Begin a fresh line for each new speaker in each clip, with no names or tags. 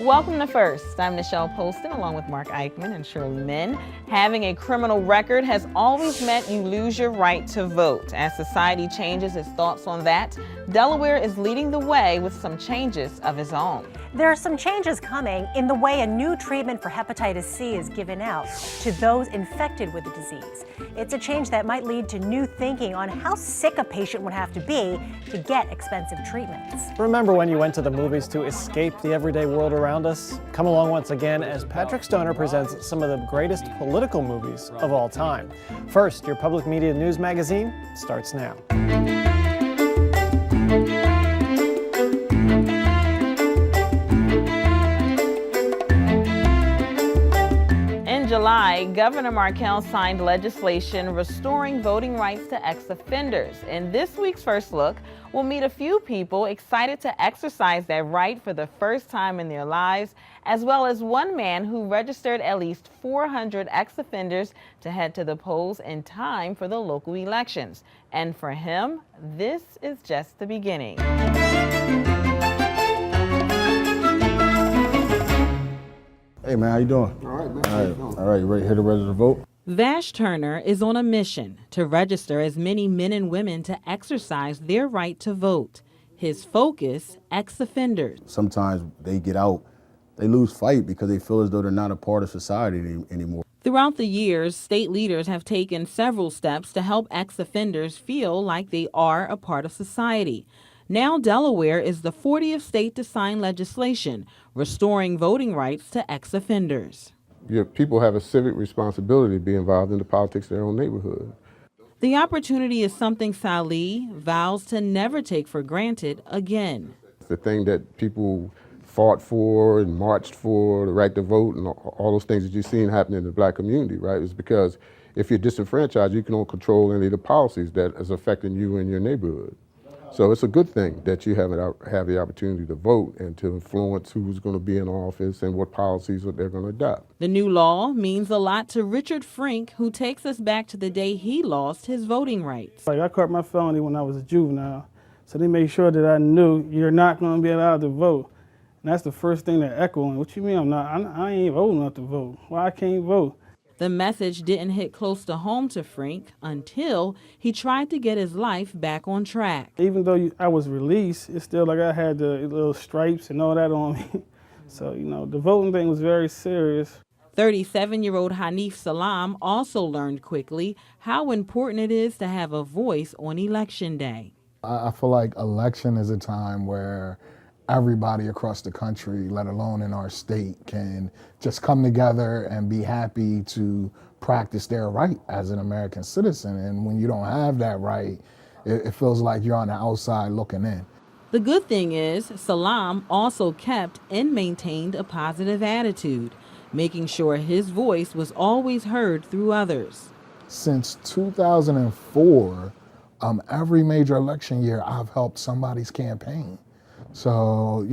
Welcome to First. I'm Michelle Poston along with Mark Eichman and Shirley Min. Having a criminal record has always meant you lose your right to vote. As society changes its thoughts on that, Delaware is leading the way with some changes of its own.
There are some changes coming in the way a new treatment for hepatitis C is given out to those infected with the disease. It's a change that might lead to new thinking on how sick a patient would have to be to get expensive treatments.
Remember when you went to the movies to escape the everyday world around us? Come along once again as Patrick Stoner presents some of the greatest political movies of all time. First, your public media news magazine starts now.
In July, Governor Markell signed legislation restoring voting rights to ex-offenders. In this week's First Look, we'll meet a few people excited to exercise that right for the first time in their lives, as well as one man who registered at least 400 ex-offenders to head to the polls in time for the local elections. And for him, this is just the beginning.
Hey man, how you doing?
All right, man.
All right, you ready to register to vote?
Vash Turner is on a mission to register as many men and women to exercise their right to vote. His focus, ex-offenders.
Sometimes they get out, they lose fight because they feel as though they're not a part of society anymore.
Throughout the years, state leaders have taken several steps to help ex-offenders feel like they are a part of society. Now Delaware is the 40th state to sign legislation restoring voting rights to ex-offenders.
People have a civic responsibility to be involved in the politics of their own neighborhood.
The opportunity is something Salih vows to never take for granted again.
The thing that people fought for and marched for, the right to vote and all those things that you've seen happen in the black community, right, is because if you're disenfranchised, you can't control any of the policies that is affecting you in your neighborhood. So it's a good thing that you have the opportunity to vote and to influence who's going to be in office and what policies that they're going to adopt.
The new law means a lot to Richard Frink, who takes us back to the day he lost his voting rights.
I caught my felony when I was a juvenile, so they made sure that I knew you're not going to be allowed to vote. And that's the first thing that echoed. What you mean I ain't old enough to vote? Why I can't vote?
The message didn't hit close to home to Frink until he tried to get his life back on track.
Even though I was released, it's still like I had the little stripes and all that on me. So, the voting thing was very serious.
37-year-old Hanif Salam also learned quickly how important it is to have a voice on Election Day.
I feel like election is a time where everybody across the country, let alone in our state, can just come together and be happy to practice their right as an American citizen. And when you don't have that right, it feels like you're on the outside looking in.
The good thing is, Salam also kept and maintained a positive attitude, making sure his voice was always heard through others.
Since 2004, every major election year, I've helped somebody's campaign. So,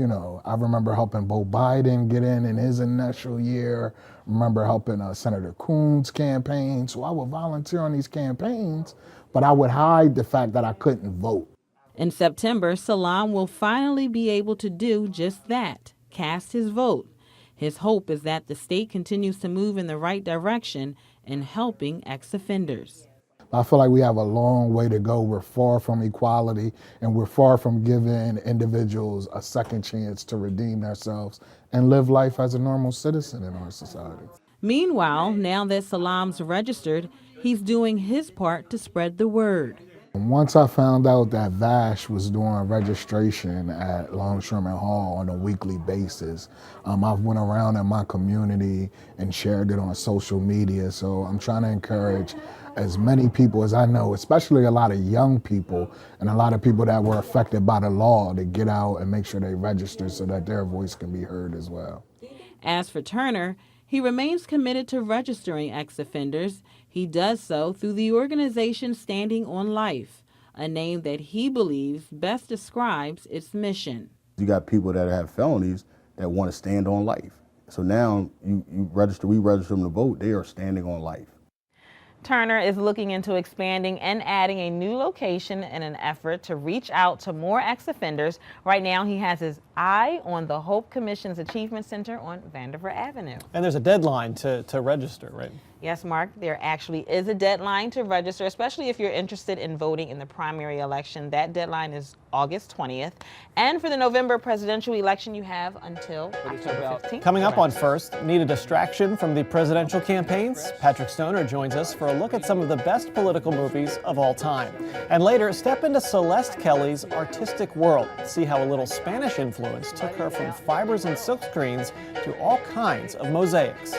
I remember helping Beau Biden get in his initial year. Remember helping Senator Coons' campaign. So I would volunteer on these campaigns, but I would hide the fact that I couldn't vote.
In September, Salam will finally be able to do just that, cast his vote. His hope is that the state continues to move in the right direction in helping ex-offenders.
I feel like we have a long way to go. We're far from equality, and we're far from giving individuals a second chance to redeem themselves and live life as a normal citizen in our society.
Meanwhile, now that Salam's registered, he's doing his part to spread the word.
Once I found out that Vash was doing registration at Longshoreman Hall on a weekly basis, I went around in my community and shared it on social media. So I'm trying to encourage as many people as I know, especially a lot of young people and a lot of people that were affected by the law, to get out and make sure they register so that their voice can be heard as well.
As for Turner, he remains committed to registering ex-offenders. He does so through the organization Standing on Life, a name that he believes best describes its mission.
You got people that have felonies that want to stand on life. So now we register them to vote, they are standing on life.
Turner is looking into expanding and adding a new location in an effort to reach out to more ex-offenders. Right now, he has his eye on the Hope Commission's Achievement Center on Vanderbilt Avenue.
And there's a deadline to register, right?
Yes, Mark, there actually is a deadline to register, especially if you're interested in voting in the primary election. That deadline is August 20th. And for the November presidential election, you have until October 15th.
Coming up on First, need a distraction from the presidential campaigns? Patrick Stoner joins us for a look at some of the best political movies of all time. And later, step into Celeste Kelly's artistic world. See how a little Spanish influence took her from fibers and silkscreens to all kinds of mosaics.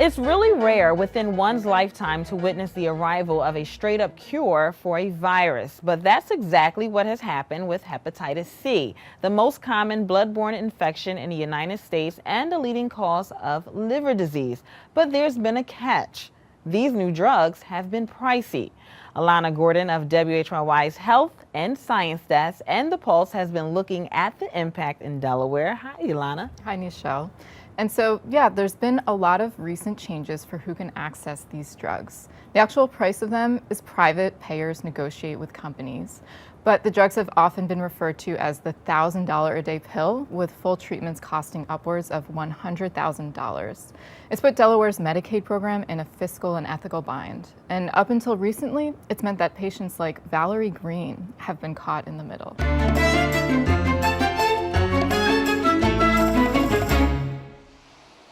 It's really rare within one's lifetime to witness the arrival of a straight-up cure for a virus, but that's exactly what has happened with hepatitis C, the most common blood-borne infection in the United States and a leading cause of liver disease. But there's been a catch. These new drugs have been pricey. Alana Gordon of WHYY's Health and Science Desk and The Pulse has been looking at the impact in Delaware. Hi, Alana.
Hi, Nichelle. And so, yeah, there's been a lot of recent changes for who can access these drugs. The actual price of them is private. Payers negotiate with companies. But the drugs have often been referred to as the $1,000 a day pill, with full treatments costing upwards of $100,000. It's put Delaware's Medicaid program in a fiscal and ethical bind. And up until recently, it's meant that patients like Valerie Green have been caught in the middle.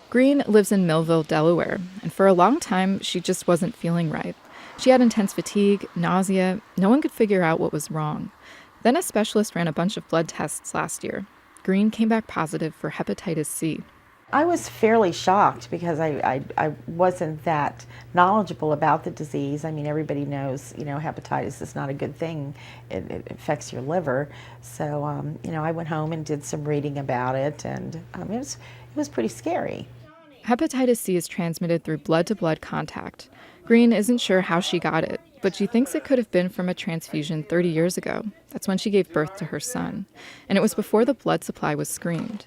Green lives in Millville, Delaware, and for a long time, she just wasn't feeling right. She had intense fatigue, nausea. No one could figure out what was wrong. Then a specialist ran a bunch of blood tests last year. Green came back positive for hepatitis C.
I was fairly shocked because I wasn't that knowledgeable about the disease. I mean, everybody knows, hepatitis is not a good thing. It affects your liver. So, I went home and did some reading about it, and it was pretty scary.
Hepatitis C is transmitted through blood-to-blood contact. Green isn't sure how she got it, but she thinks it could have been from a transfusion 30 years ago. That's when she gave birth to her son. And it was before the blood supply was screened.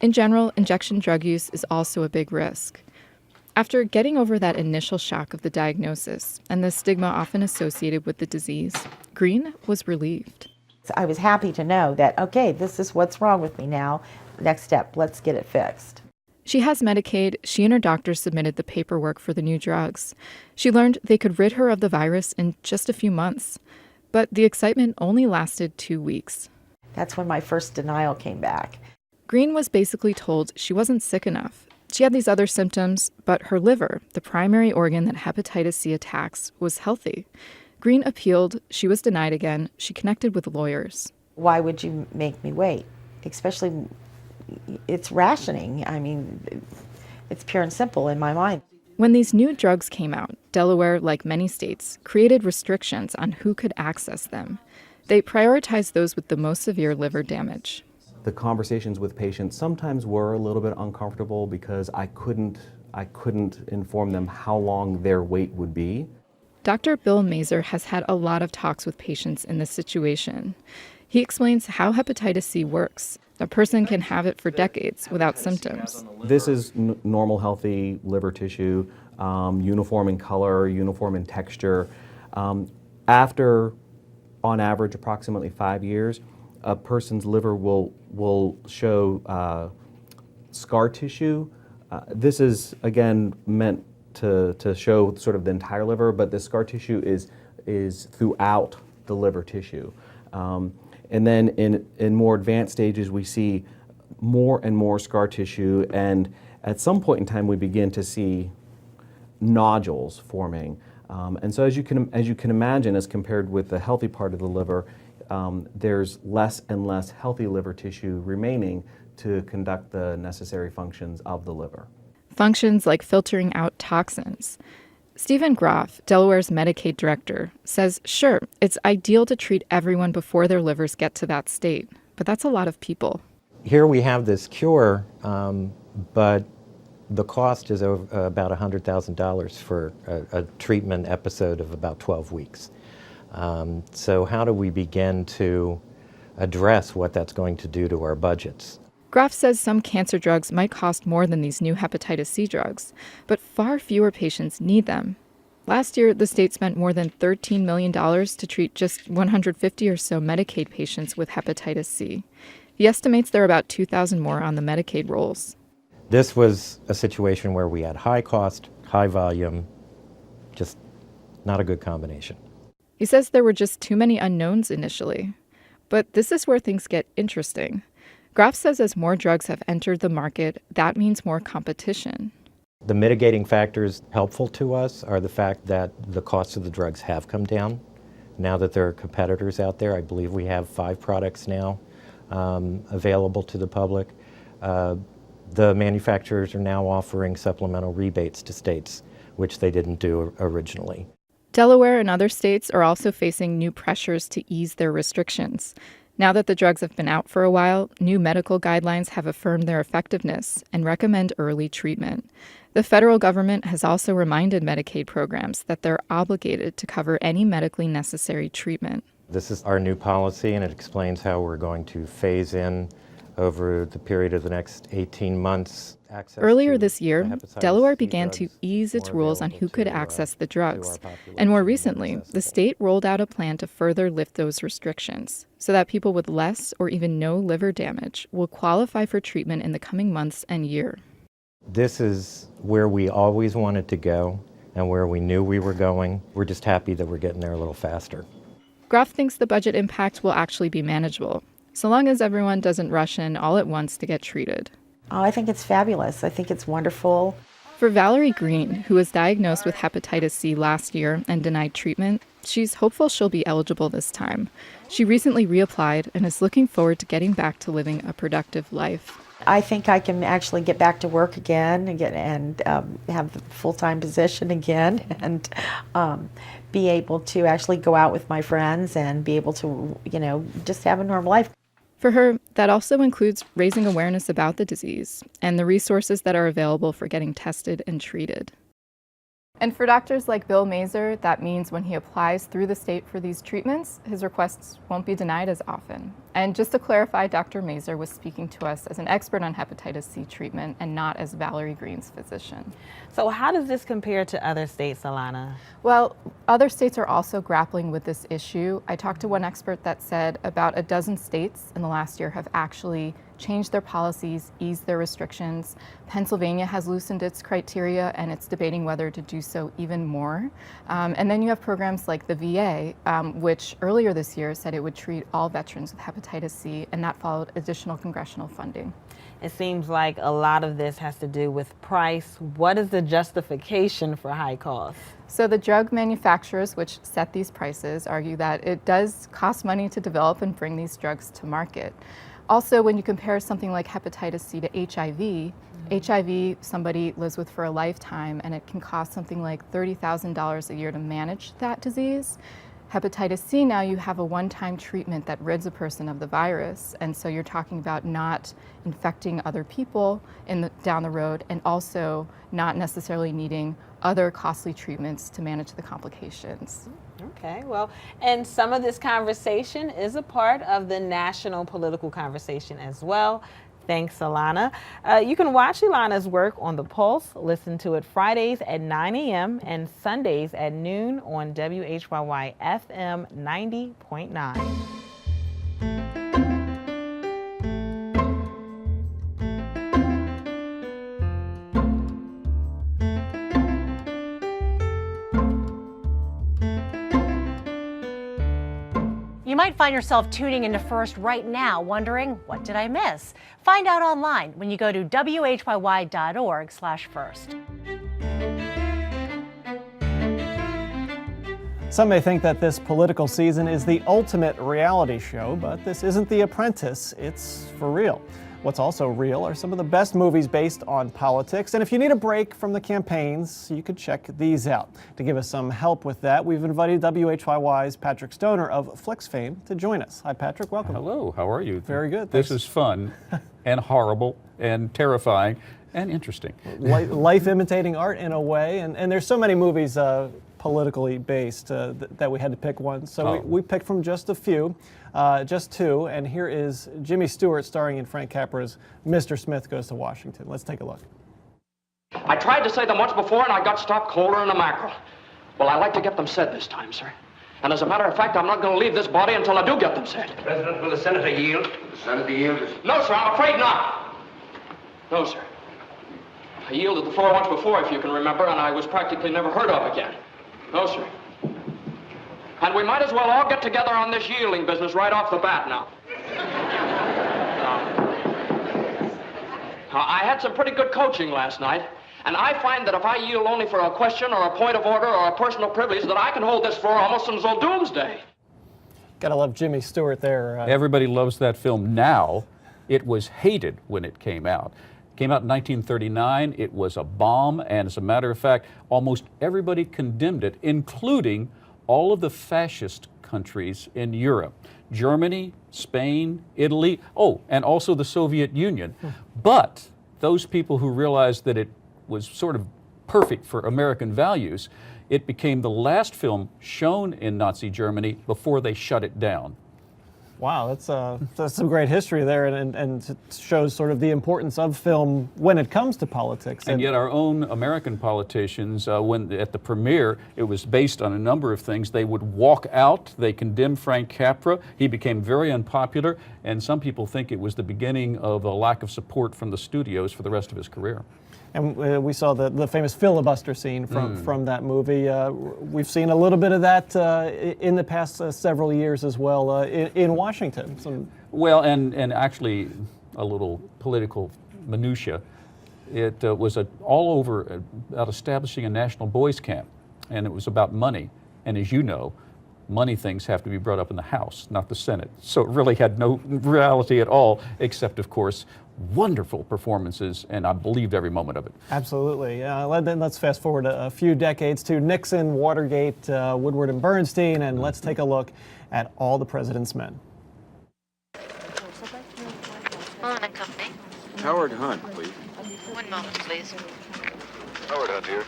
In general, injection drug use is also a big risk. After getting over that initial shock of the diagnosis and the stigma often associated with the disease, Green was relieved.
So I was happy to know that, okay, this is what's wrong with me now. Next step, let's get it fixed.
She has Medicaid. She and her doctor submitted the paperwork for the new drugs. She learned they could rid her of the virus in just a few months. But the excitement only lasted 2 weeks.
That's when my first denial came back.
Green was basically told she wasn't sick enough. She had these other symptoms, but her liver, the primary organ that hepatitis C attacks, was healthy. Green appealed. She was denied again. She connected with lawyers.
Why would you make me wait? Especially, it's rationing. I mean, it's pure and simple in my mind.
When these new drugs came out, Delaware, like many states, created restrictions on who could access them. They prioritized those with the most severe liver damage.
The conversations with patients sometimes were a little bit uncomfortable because I couldn't inform them how long their wait would be.
Dr. Bill Mazur has had a lot of talks with patients in this situation. He explains how hepatitis C works. A person can have it for decades without symptoms.
This is normal, healthy liver tissue, uniform in color, uniform in texture. After, on average, approximately 5 years, a person's liver will show scar tissue. This is, again, meant to show sort of the entire liver, but the scar tissue is throughout the liver tissue. And then in more advanced stages, we see more and more scar tissue, and at some point in time, we begin to see nodules forming. And so as you can imagine, as compared with the healthy part of the liver, there's less and less healthy liver tissue remaining to conduct the necessary functions of the liver.
Functions like filtering out toxins. Stephen Groff, Delaware's Medicaid director, says, sure, it's ideal to treat everyone before their livers get to that state, but that's a lot of people.
Here we have this cure, but the cost is about $100,000 for a treatment episode of about 12 weeks. So how do we begin to address what that's going to do to our budgets?
Graf says some cancer drugs might cost more than these new hepatitis C drugs, but far fewer patients need them. Last year, the state spent more than $13 million to treat just 150 or so Medicaid patients with hepatitis C. He estimates there are about 2,000 more on the Medicaid rolls.
This was a situation where we had high cost, high volume, just not a good combination.
He says there were just too many unknowns initially. But this is where things get interesting. Graf says as more drugs have entered the market, that means more competition.
The mitigating factors helpful to us are the fact that the cost of the drugs have come down. Now that there are competitors out there, I believe we have 5 products now available to the public. The manufacturers are now offering supplemental rebates to states, which they didn't do originally.
Delaware and other states are also facing new pressures to ease their restrictions. Now that the drugs have been out for a while, new medical guidelines have affirmed their effectiveness and recommend early treatment. The federal government has also reminded Medicaid programs that they're obligated to cover any medically necessary treatment.
This is our new policy, and it explains how we're going to phase in over the period of the next 18 months.
Earlier this year, Delaware began to ease its rules on who could access the drugs. And more recently, the state rolled out a plan to further lift those restrictions so that people with less or even no liver damage will qualify for treatment in the coming months and year.
This is where we always wanted to go and where we knew we were going. We're just happy that we're getting there a little faster.
Graf thinks the budget impact will actually be manageable, so long as everyone doesn't rush in all at once to get treated.
Oh, I think it's fabulous. I think it's wonderful.
For Valerie Green, who was diagnosed with hepatitis C last year and denied treatment, she's hopeful she'll be eligible this time. She recently reapplied and is looking forward to getting back to living a productive life.
I think I can actually get back to work again and have the full-time position again and be able to actually go out with my friends and be able to, just have a normal life.
For her, that also includes raising awareness about the disease and the resources that are available for getting tested and treated. And for doctors like Bill Mazur, that means when he applies through the state for these treatments, his requests won't be denied as often. And just to clarify, Dr. Mazur was speaking to us as an expert on hepatitis C treatment and not as Valerie Green's physician.
So how does this compare to other states, Alana?
Well, other states are also grappling with this issue. I talked to one expert that said about a dozen states in the last year have actually changed their policies, eased their restrictions. Pennsylvania has loosened its criteria and it's debating whether to do so even more. And then you have programs like the VA, which earlier this year said it would treat all veterans with hepatitis C, and that followed additional congressional funding.
It seems like a lot of this has to do with price. What is the justification for high costs?
So the drug manufacturers, which set these prices, argue that it does cost money to develop and bring these drugs to market. Also, when you compare something like hepatitis C to HIV, HIV somebody lives with for a lifetime, and it can cost something like $30,000 a year to manage that disease. Hepatitis C, now you have a one-time treatment that rids a person of the virus, and so you're talking about not infecting other people down the road, and also not necessarily needing other costly treatments to manage the complications.
Okay, well, and some of this conversation is a part of the national political conversation as well. Thanks, Alana. You can watch Ilana's work on The Pulse, listen to it Fridays at 9 a.m. and Sundays at noon on WHYY FM 90.9.
You might find yourself tuning into First right now, wondering, what did I miss? Find out online when you go to WHYY.org/first.
Some may think that this political season is the ultimate reality show, but this isn't The Apprentice, it's for real. What's also real are some of the best movies based on politics, and if you need a break from the campaigns, you could check these out. To give us some help with that, we've invited WHYY's Patrick Stoner of Flicks fame to join us. Hi, Patrick, welcome.
Hello, how are you?
Very good.
This
Thanks.
is fun and horrible and terrifying and interesting.
Life imitating art in a way, and there's so many movies politically based that we had to pick one. So
Oh.
we picked from just a few, just two. And here is Jimmy Stewart starring in Frank Capra's Mr. Smith Goes to Washington. Let's take a look.
I tried to say them once before and I got stopped colder than a mackerel. Well, I like to get them said this time, sir. And as a matter of fact, I'm not going to leave this body until I do get them said.
President, will the senator yield? The senator yield?
No, sir, I'm afraid not. No, sir. I yielded the floor once before, if you can remember, and I was practically never heard of again. No, sir. And we might as well all get together on this yielding business right off the bat now. Now, I had some pretty good coaching last night, and I find that if I yield only for a question or a point of order or a personal privilege, that I can hold this floor almost until doomsday.
Gotta love Jimmy Stewart there.
Everybody loves that film now. It was hated when it came out. It came out in 1939. It was a bomb, and as a matter of fact, almost everybody condemned it, including all of the fascist countries in Europe. Germany, Spain, Italy, and also the Soviet Union. But those people who realized that it was sort of perfect for American values, it became the last film shown in Nazi Germany before they shut it down.
Wow, that's some great history there, and it shows sort of the importance of film when it comes to politics.
And yet our own American politicians, when at the premiere, it was based on a number of things. They would walk out, they condemned Frank Capra, he became very unpopular, and some people think it was the beginning of a lack of support from the studios for the rest of his career.
And we saw the famous filibuster scene from that movie. We've seen a little bit of that in the past several years as well in Washington.
Well, and actually a little political minutia. It was all over about establishing a national boys camp, and it was about money. And as you know, money things have to be brought up in the House, not the Senate. So it really had no reality at all, except, of course, wonderful performances, and I believed every moment of it.
Absolutely. Then let's fast forward a few decades to Nixon, Watergate, Woodward and Bernstein, and let's take a look at All the President's Men.
Mullen and Company.
Howard Hunt, please.
1 moment, please.
Howard Hunt here.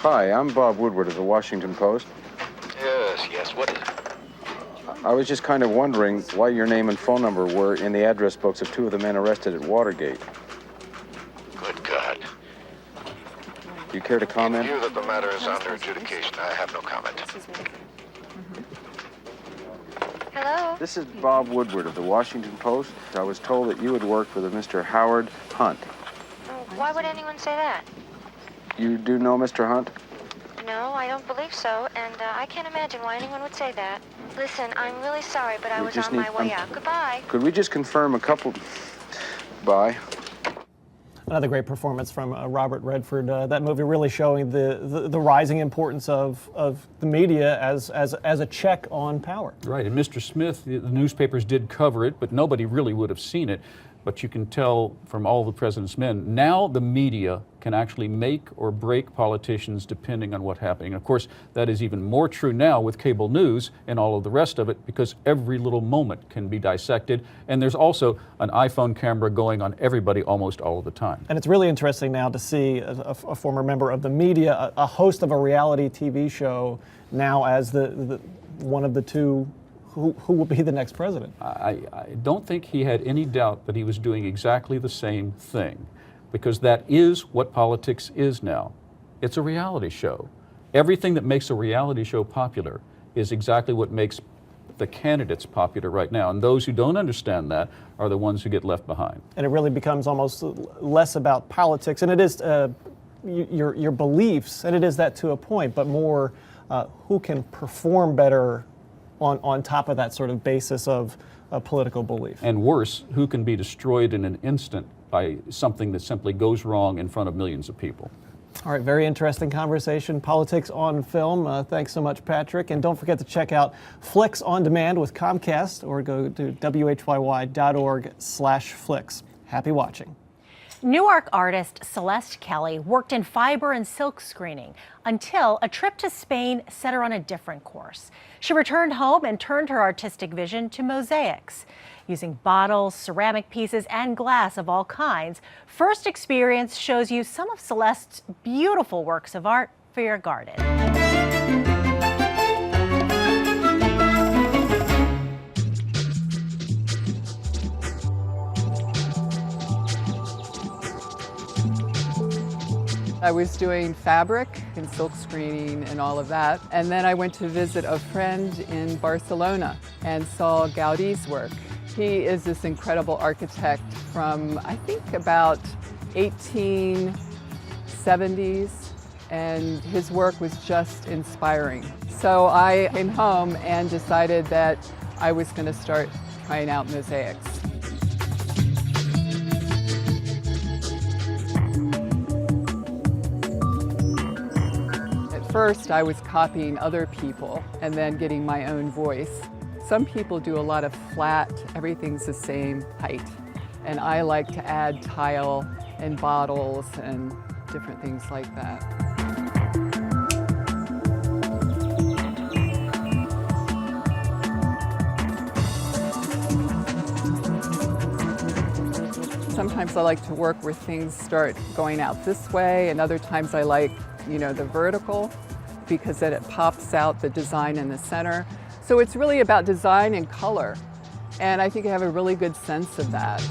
Hi, I'm Bob Woodward of the Washington Post.
Yes, what is it?
I was just kind of wondering why your name and phone number were in the address books of 2 of the men arrested at Watergate.
Good God.
Do you care to comment?
In view that the matter is under adjudication, I have no comment.
Hello?
This is Bob Woodward of the Washington Post. I was told that you had worked with a Mr. Howard Hunt.
Why would anyone say that?
You do know Mr. Hunt?
No, I don't believe so, and I can't imagine why anyone would say that. Listen, I'm really sorry, but I was on my way out. Goodbye.
Could we just confirm a couple... Bye.
Another great performance from Robert Redford. That movie really showing the rising importance of the media as a check on power.
Right, and Mr. Smith, the newspapers did cover it, but nobody really would have seen it. But you can tell from All the President's Men, now the media can actually make or break politicians depending on what's happening. And of course, that is even more true now with cable news and all of the rest of it, because every little moment can be dissected. And there's also an iPhone camera going on everybody almost all of the time.
And it's really interesting now to see a former member of the media, a host of a reality TV show, now as the one of the two who will be the next president.
I don't think he had any doubt that he was doing exactly the same thing, because that is what politics is now. It's a reality show. Everything that makes a reality show popular is exactly what makes the candidates popular right now. And those who don't understand that are the ones who get left behind.
And it really becomes almost less about politics, and it is your beliefs, and it is that to a point, but more who can perform better on top of that sort of basis of political belief.
And worse, who can be destroyed in an instant by something that simply goes wrong in front of millions of people.
All right, very interesting conversation. Politics on film. Thanks so much, Patrick. And don't forget to check out Flicks on Demand with Comcast, or go to WHYY.org/flicks. Happy watching.
Newark artist Celeste Kelly worked in fiber and silk screening until a trip to Spain set her on a different course. She returned home and turned her artistic vision to mosaics. Using bottles, ceramic pieces, and glass of all kinds, First Experience shows you some of Celeste's beautiful works of art for your garden.
I was doing fabric and silk screening and all of that. And then I went to visit a friend in Barcelona and saw Gaudi's work. He is this incredible architect from, I think, about 1870s, and his work was just inspiring. So I came home and decided that I was going to start trying out mosaics. First, I was copying other people and then getting my own voice. Some people do a lot of flat, everything's the same height. And I like to add tile and bottles and different things like that. Sometimes I like to work where things start going out this way, and other times I like, the vertical, because then it pops out the design in the center. So it's really about design and color, and I think I have a really good sense of that.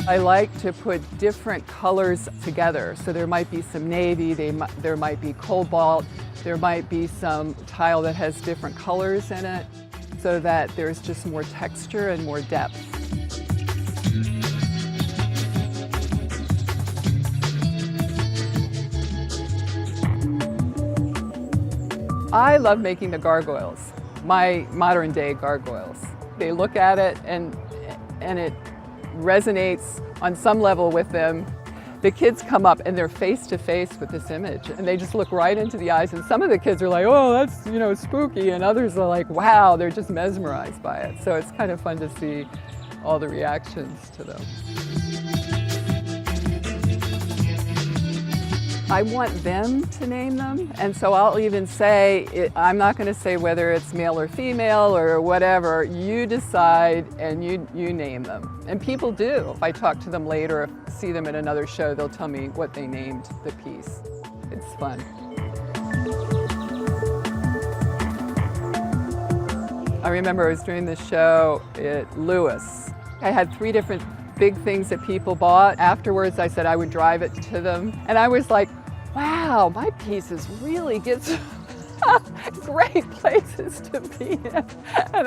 I like to put different colors together. So there might be some navy, there might be cobalt, there might be some tile that has different colors in it, so that there's just more texture and more depth. I love making the gargoyles, my modern day gargoyles. They look at it and it resonates on some level with them. The kids come up and they're face to face with this image, and they just look right into the eyes, and some of the kids are like, oh, that's, spooky, and others are like, wow, they're just mesmerized by it. So it's kind of fun to see all the reactions to them. I want them to name them, and so I'll even say, I'm not going to say whether it's male or female or whatever. You decide and you name them. And people do. If I talk to them later, if I see them at another show, they'll tell me what they named the piece. It's fun. I remember I was doing this show at Lewis. I had 3 different big things that people bought. Afterwards, I said I would drive it to them. And I was like, wow, my pieces really get great places to be in. And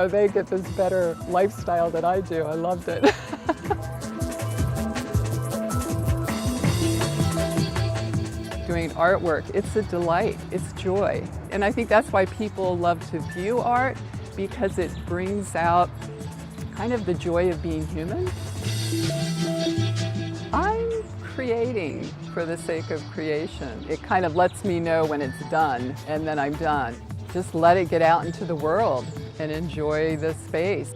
they get this better lifestyle than I do. I loved it. Doing artwork, it's a delight, it's joy. And I think that's why people love to view art, because it brings out kind of the joy of being human. I'm creating for the sake of creation. It kind of lets me know when it's done, and then I'm done. Just let it get out into the world and enjoy the space.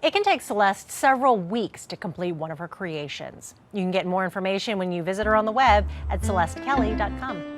It can take Celeste several weeks to complete one of her creations. You can get more information when you visit her on the web at celestekelly.com.